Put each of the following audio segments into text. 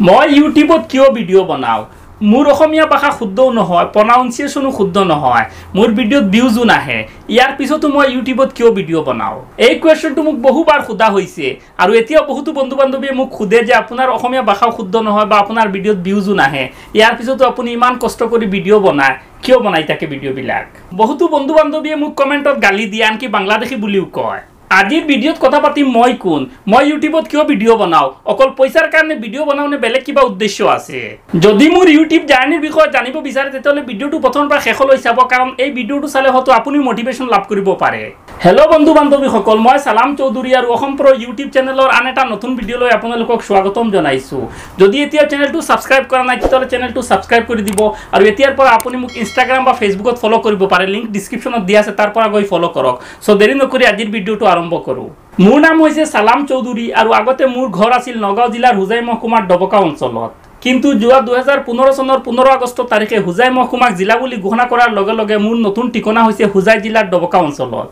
মই ইউটিউবত কিয় ভিডিও বনাও মোৰ অসমীয়া ভাষা শুদ্ধও নহয় প্ৰনাউন্সিয়েশনো শুদ্ধ নহয় মোৰ ভিডিওত ভিউজও নাহে ইয়াৰ পিছতো মই ইউটিউবত কিয় ভিডিও বনাও এই কোৱেশ্চনটো মোক বহুবাৰ সোধা হৈছে আৰু এতিয়া বহুতো বন্ধু বান্ধৱীয়ে মোক খুদে যে আপোনাৰ অসমীয়া ভাষা শুদ্ধ নহয় বা আপোনাৰ ভিডিওত ভিউজও নাহে ইয়াৰ পিছতো আপুনি ইমান কষ্ট কৰি ভিডিও বনায় কিয় বনাই থাকে ভিডিও বিলাক বহুতো বন্ধু বান্ধৱীয়ে মোক কমেন্টত গালি দিয়ে আনকি বাংলাদেশী বুলিও কয় আজিৰ ভিডিওত কথা পাতিম মই কোন মই ইউটিউবত কিয় ভিডিও বনাও অকল পইচাৰ কাৰণে ভিডিও বনাওনে বেলেগ কিবা উদ্দেশ্য আছে যদি মোৰ ইউটিউব জাৰ্নিৰ বিষয়ে জানিব বিচাৰে তেতিয়ালে ভিডিওটো প্ৰথমৰ পৰা শেষলৈ চাব কাৰণ এই ভিডিওটো চালে হয়তো আপুনি মোটিভেশন লাভ কৰিব পাৰে হেল্ল বন্ধু বান্ধৱীসকল মই সালাম চৌধুৰী আৰু অসম প্ৰ ইউটিউব চেনেলৰ আন এটা নতুন ভিডিওলৈ আপোনালোকক স্বাগতম জনাইছো যদি এতিয়া চেনেলটো সাবস্ক্ৰাইব কৰা নাই তেতিয়ালে চেনেলটো সাবস্ক্ৰাইব কৰি দিব আৰু এতিয়াৰ পৰা আপুনি মোক ইনষ্টাগ্ৰাম বা ফেচবুকত ফলো কৰিব পাৰে লিংক ডেসক্ৰিপচনত দিয়া আছে তাৰ পৰা গৈ ফলো কৰক সো দেৰি নকৰি আজিৰ ভিডিওটো আৰম্ভ কৰো মোৰ নাম হৈছে সালাম চৌধুৰী আৰু আগতে মোৰ ঘৰ আছিল নগাঁও জিলাৰ হুজাই মহকুমাৰ ডবকা অঞ্চলত কিন্তু যোৱা 2015 চনৰ 15 আগষ্ট তাৰিখে হুজাই মহকুমাক জিলা বুলি ঘোষণা কৰাৰ লগে লগে মোৰ নতুন ঠিকনা হৈছে হুজাই জিলাৰ ডবকা অঞ্চলত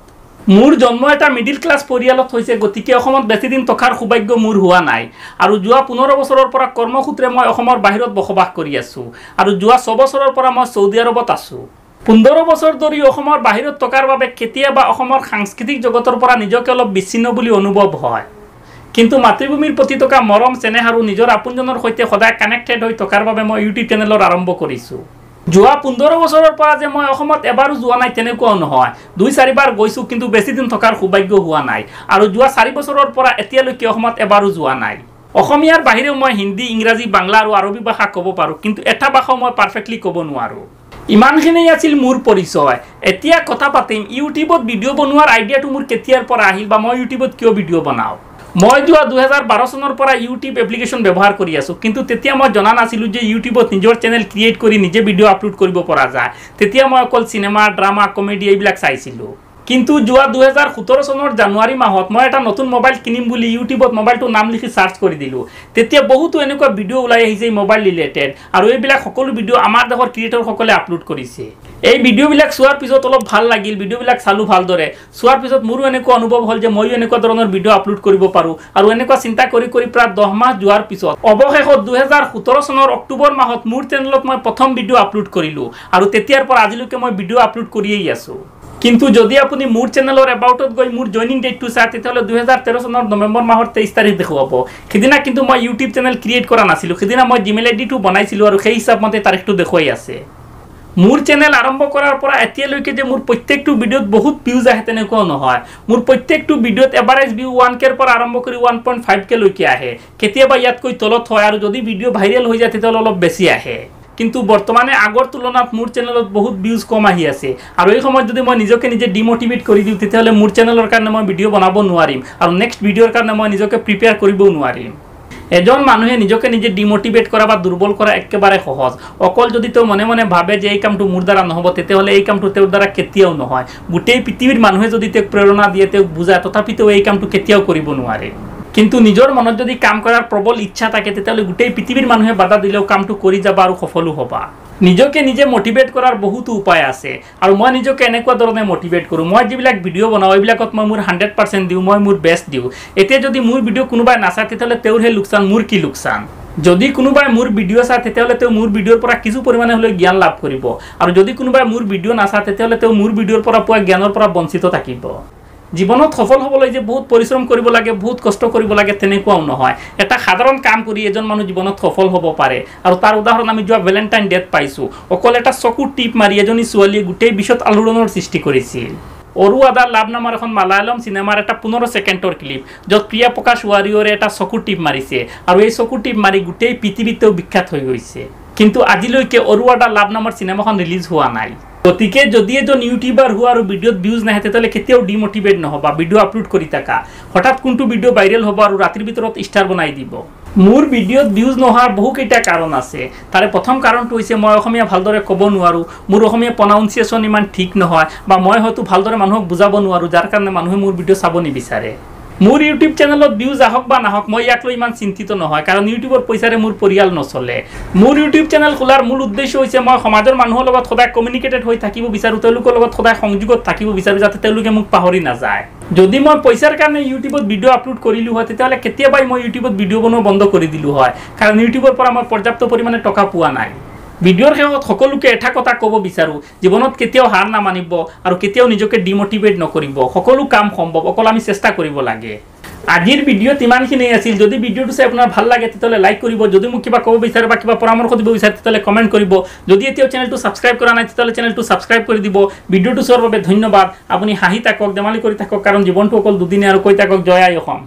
মোৰ জন্ম এটা মিডল ক্লাস পৰিয়ালত হৈছে গতিকে অসমত বেছি দিন টকাৰ সৌভাগ্য মোৰ হোৱা নাই আৰু যোৱা 15 বছৰৰ পৰা কৰ্মসূত্ৰে মই অসমৰ বাহিৰত বসবাস কৰি আছো আৰু যোৱা 6 বছৰৰ পৰা মই সৌদি আৰবত আছো 15 বছৰ ধৰি অসমৰ বাহিৰত টকাৰ বাবে কেতিয়াবা অসমৰ সাংস্কৃতিক জগতৰ পৰা নিজকে অলপ বিচ্ছিন্ন বুলি অনুভৱ হয় কিন্তু মাতৃভূমিৰ প্ৰতি থকা মৰম চেনেহ আৰু নিজৰ আপোনজনৰ সৈতে সদায় কানেক্টেড হৈ টকাৰ বাবে মই ইউটিউব চেনেলৰ আৰম্ভ কৰিছো যোৱা 15 বছৰৰ পৰা যে মই অসমত এবাৰো যোৱা নাই তেনেকুৱাও নহয় 2-4 বাৰ গৈছো কিন্তু বেছি দিন টকাৰ সৌভাগ্য হোৱা নাই আৰু যোৱা 4 বছৰৰ পৰা এতিয়ালৈকে অসমত এবাৰো যোৱা নাই অসমীয়াৰ বাহিৰেও মই হিন্দী ইংৰাজী বাংলা আৰু আৰবী ভাষা ক'ব পাৰো কিন্তু এটা ভাষা মই পাৰফেক্টলি ক'ব নোৱাৰো ইমানখিনি আছিল মোৰ পৰিচয় এতিয়া কথা পাতিম ইউটিউবত ভিডিও বনোৱাৰ আইডিয়াটো মোৰ কেতিয়াৰ পৰা আহিল বা মই ইউটিউবত কিয় ভিডিও বনাও মই যোৱা 2012 চনৰ পৰা ইউটিউব এপ্লিকেশন ব্যৱহাৰ কৰি আছো কিন্তু তেতিয়া মই জনা নাছিলো যে ইউটিউবত নিজৰ চেনেল ক্ৰিয়েট কৰি নিজে ভিডিও আপলোড কৰিব পৰা যায় তেতিয়া মই অকল সিনেমা ড্ৰামা কমেডি এইবিলাক চাইছিলো কিন্তু যোৱা 2017 চনৰ জানুৱাৰী মাহত মই এটা নতুন মোবাইল কিনিম বুলি ইউটিউবত মোবাইলটো নাম লিখি সাৰ্চ কৰি দিলো তেতিয়া বহুতো এনেকুৱা ভিডিও ওলাই আহিছে মোবাইল ৰিলেটেড আৰু এইবিলাক সকলো ভিডিও আমাৰ দেশৰ ক্ৰিয়েটৰ সকলে আপলোড কৰিছে এই ভিডিও বিলাক চোৱাৰ পিছত অলপ ভাল লাগিল ভিডিও বিলাক চালু ভালদৰে চোৱাৰ পিছত মোৰো এনেকুৱা অনুভৱ হল যে মই এনেকুৱা ধৰণৰ ভিডিও আপলোড কৰিব পাৰো আৰু এনেকুৱা চিন্তা কৰি প্ৰায় 10 মাহ যোৱাৰ পিছত অৱশেষত 2017 চনৰ অক্টোবৰ মাহত মোৰ চেনেলত মই প্ৰথম ভিডিও আপলোড কৰিলো আৰু তেতিয়াৰ পৰা আজিলৈকে মই ভিডিও আপলোড কৰিয়েই আছো কিন্তু যদি আপুনি মোৰ চেনেলৰ এবাউটত গৈ মোৰ জয়নিং ডেটটো চাই তেতিয়ালে 2013 চনৰ নৱেম্বৰ মাহৰ 23 তাৰিখ দেখুৱাব কিদিনা কিন্তু মই ইউটিউব চেনেল ক্ৰিয়েট কৰা নাছিলো কিদিনা মই জিমেইল আইডিটো বনাইছিলো আৰু সেই হিচাপ মতে তাৰিখটো দেখুৱাই আছে মোৰ চেনেল আৰম্ভ কৰাৰ পৰা এতিয়ালৈকে যে মোৰ প্ৰত্যেকটো ভিডিওত বহুত ভিউজ আহে তেনেকুৱাও নহয় মোৰ প্ৰত্যেকটো ভিডিওত এভাৰেজ ভিউ 1k ৰ পৰা আৰম্ভ কৰি 1.5k লৈকে আহে কেতিয়াবা ইয়াতকৈ তলত হয় আৰু যদি ভিডিও ভাইৰেল হৈ যায় তেতিয়ালে অলপ বেছি আহে কিন্তু বৰ্তমানে আগৰ তুলনাত মোৰ চেনেলত বহুত ভিউজ কম আহি আছে আৰু এই সময়ত যদি মই নিজকে নিজে ডিমোটিভেট কৰি দিও তেতিয়ালে মোৰ চেনেলৰ কাৰণে মই ভিডিও বনাব নোৱাৰিম আৰু নেক্সট ভিডিওৰ কাৰণে মই নিজকে প্ৰিপেয়াৰ কৰিবও নোৱাৰিম এজন মানুহে নিজকে নিজে ডিমোটিভেট কৰা বা দুৰ্বল কৰা একেবাৰে সহজ অকল যদি তো মনে মনে ভাবে যে এই কামটো মোৰ দ্বাৰা নহব তেতিয়ালে এই কামটো তেওঁৰ দ্বাৰা কেতিয়াও নহয় গোটেই পৃথিৱীৰ মানুহে যদি তেওঁক প্ৰেৰণা দিয়ে তেওঁক বুজায় তথাপিতো এই কামটো কেতিয়াও কৰিব নোৱাৰে কিন্তু নিজৰ মনত যদি কাম কৰাৰ প্ৰবল ইচ্ছা থাকে তেতিয়ালে গোটেই পৃথিৱীৰ মানুহে বাধা দিলেও কামটো কৰি যাবা আৰু সফল হ'বা নিজকে নিজে মোটিভেট কৰাৰ বহুত উপায় আছে আৰু মই নিজকে এনেকুৱা ধৰণে মোটিভেট কৰো মই যিবিলাক ভিডিও বনাও এইবিলাকত মই মোৰ 100% দিও মই মোৰ বেষ্ট দিও এতিয়া যদি মোৰ ভিডিও কোনোবাই নাচায় তেতিয়ালে তেওঁৰ হে লোকসান মোৰ কি লোকসান যদি কোনোবাই মোৰ ভিডিও চায় তেতিয়ালে তেওঁ মোৰ ভিডিওৰ পৰা কিছু পৰিমাণে হলে জ্ঞান লাভ কৰিব আৰু যদি কোনোবাই মোৰ ভিডিও নাচায় তেতিয়ালে তেওঁ মোৰ ভিডিওৰ পৰা পোৱা জ্ঞানৰ পৰা বঞ্চিত থাকিব জীৱনত সফল হ'বলৈ যে বহুত পৰিশ্ৰম কৰিব লাগে বহুত কষ্ট কৰিব লাগে তেনেকুৱাও নহয় এটা সাধাৰণ কাম কৰি এজন মানুহ জীৱনত সফল হ'ব পাৰে আৰু তাৰ উদাহৰণ আমি যোৱা ভ্যালেন্টাইন ডেট পাইছো অকল এটা চকু টিপ মাৰি এজনী ছোৱালীয়ে গোটেই বিশ্বত আলোড়নৰ সৃষ্টি কৰিছিল অৰু আদা লাভ নামৰ এখন মালায়ালম সিনেমাৰ এটা 15 সেকেন্ডৰ ক্লিপ য'ত প্ৰিয়া প্ৰকাশ ৱাৰিয়ৰে এটা চকু টিপ মাৰিছে আৰু এই চকু টিপ মাৰি গোটেই পৃথিৱীতে বিখ্যাত হৈ গৈছে কিন্তু আজিলৈকে অৰু আদা লাভ নামৰ সিনেমাখন ৰিলিজ হোৱা নাই গতিকে যদি এজন ইউটিউবাৰ হোৱা আৰু ভিডিওত ভিউজ নাহে তেতিয়ালে কেতিয়াও ডিমোটিভেট নহবা ভিডিও আপলোড কৰি থাকা হঠাৎ কোনটো ভিডিও ভাইৰেল হ'ব আৰু ৰাতিৰ ভিতৰত ষ্টাৰ বনাই দিব মোৰ ভিডিওত ভিউজ নোহাৰ বহুকেইটা কাৰণ আছে তাৰে প্ৰথম কাৰণটো হৈছে মই অসমীয়া ভালদৰে ক'ব নোৱাৰো মোৰ অসমীয়া প্ৰনাউন্সিয়েশন ইমান ঠিক নহয় বা মই হয়তো ভালদৰে মানুহক বুজাব নোৱাৰো যাৰ কাৰণে মানুহে মোৰ ভিডিও চাব নিবিচাৰে মোৰ ইউটিউব চেনেলত ভিউজ আহক বা নাহক মই ইয়াক লৈ ইমান চিন্তিত নহয় কাৰণ ইউটিউবৰ পইচাৰে মোৰ পৰিয়াল নচলে মোৰ ইউটিউব চেনেল খোলাৰ মূল উদ্দেশ্য হৈছে মই সমাজৰ মানুহৰ লগত সদায় কমিউনিকেটেড হৈ থাকিব বিচাৰো তেওঁলোকৰ লগত সদায় সংযোগত থাকিব বিচাৰো যাতে তেওঁলোকে মোক পাহৰি নাযায় যদি মই পইচাৰ কাৰণে ইউটিউবত ভিডিঅ' আপলোড কৰিলোঁ হয় তেতিয়াহ'লে কেতিয়াবাই মই ইউটিউবত ভিডিঅ' বনোৱা বন্ধ কৰি দিলোঁ হয়, কাৰণ ইউটিউবৰ পৰা মই পৰ্যাপ্ত পৰিমাণে টকা পোৱা নাই। ভিডিঅ'ৰ শেষত সকলোকে এটা কথা ক'ব বিচাৰোঁ, জীৱনত কেতিয়াও হাৰ নামানিব আৰু কেতিয়াও নিজকে ডিমোটিভেট নকৰিব। সকলো কাম সম্ভৱ, অকল আমি চেষ্টা কৰিব লাগে। আজিৰ ভিডিঅ'ত ইমানখিনি আছিল। যদি ভিডিঅ'টো চাই আপোনাৰ ভাল লাগে তেতিয়াহ'লে লাইক কৰিব, যদি মোক কিবা ক'ব বিচাৰে বা কিবা পৰামৰ্শ দিব বিচাৰে তেতিয়াহ'লে কমেণ্ট কৰিব। যদি এতিয়াও চেনেলটো ছাবস্ক্ৰাইব কৰা নাই তেতিয়াহ'লে চেনেলটো ছাবস্ক্ৰাইব কৰি দিব। ভিডিঅ'টো চোৱাৰ বাবে ধন্যবাদ। আপুনি হাঁহি থাকক, ধেমালি কৰি থাকক, কাৰণ জীৱনটো অকল দুদিনীয়া, আৰু কৈ থাকক জয় আই অসম।